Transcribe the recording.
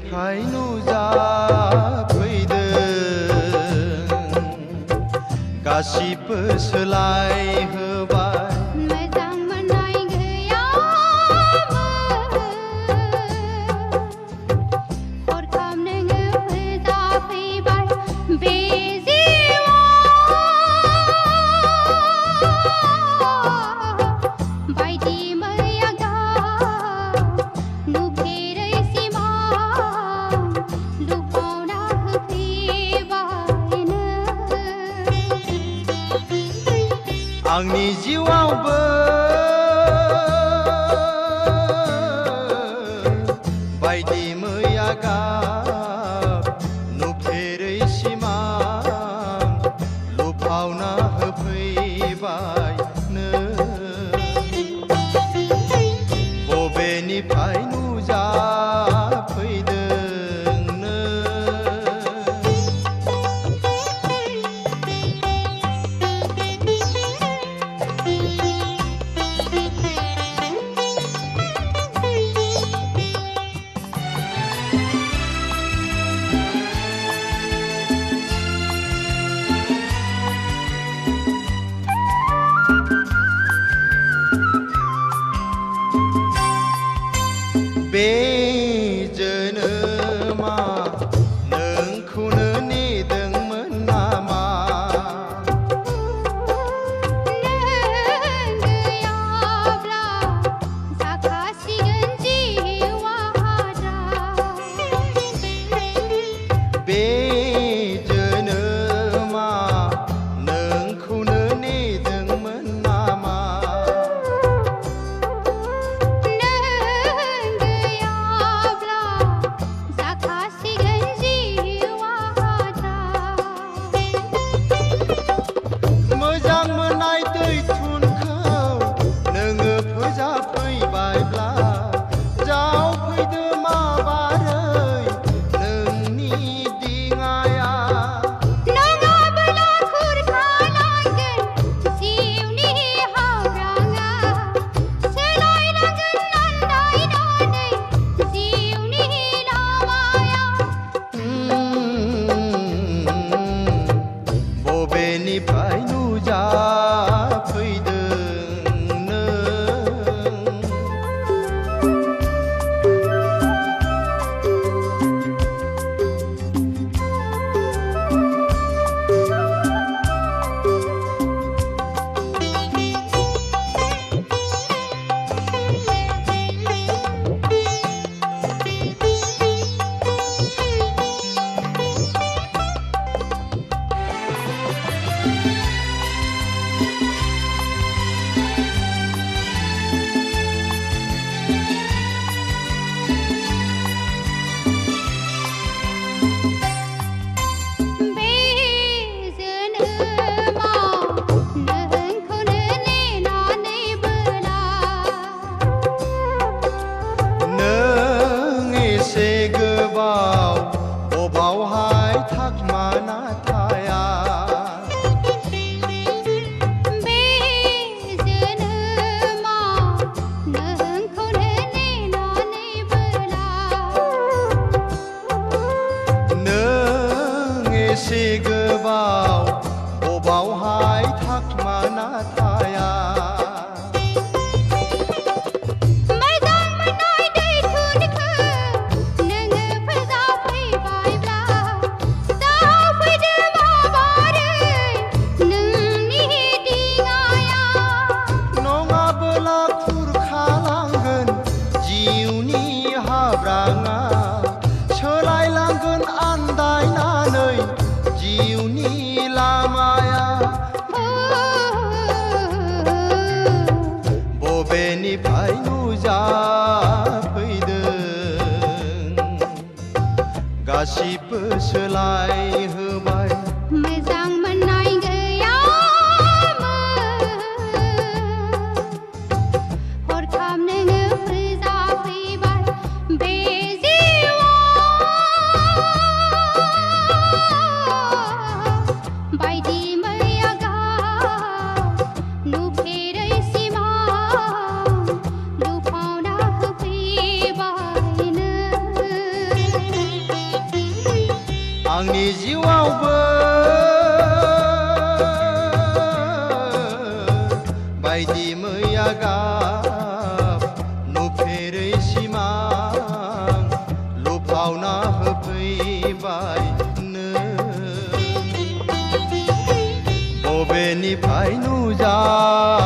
बबेनिफ्राय नुजाफैदों गासिबो सोलायहोबाय मोजां मोननाय गैयामोन हरखाब नोङो फोजाफैबाय बे जिउआव बायदि मैया गाब नुफेरै सिमां लुफावना होफैबाय नों आंनि जिउआवबो बायदि मैया गाब नुफेरै सिमां लुफावना होफैबाय नों बबेनिफ्राय नुजाफैदों नों बे जोनोमा नोंखौनो नेदोंमोन नामा नों गैयाब्ला जाखासिगोन जिउआ हारा बे जोनोमा नोंखौनो नेदोंमोन नामा मोजां मोननाय दैथुनखौ नोङो फोजाफैबायब्ला जावफैदो माबारै नोंनि दिङाया नङाब्ला खुरखालांगोन जिउनि हाब्राङा सोलायलांगोन आन्दायनानै जिउनि लामाया बबेनिफ्राय नुजाफैदों नों बे जोनोमाव नोंखौनो नेनानैबोला नों एसे गोबाव बबावहाय थाखमाना थाया बे जोनोमाव नोंखौनो नेनानैबोला नों एसे गोबाव बबावहाय थाखमाना थाया मोजां मोननाय दैथुनखौ नोङो फोजाफैबायब्ला जावफैदो माबारै नोंनि दिङाया नङाबोला खुरखालांगोन जिउनि हाब्राङा सोलायलांगोन आन्दायनानै जिउनि लामाया बबेनिफ्राय नुजाफैदों गासिबो सोलायहोबाय मोजां मोननाय गैयामोन हरखाब नोङो फोजाफैबाय बे जिउआव बायदि मैया गाब नुफेरै सिमां लुफावना होफैबाय नों आंनि जिउआवबो बायदि मैया गाब नुफेरै सिमां लुफावना होफैबाय नों बबेनिफ्राय नुजाफैदों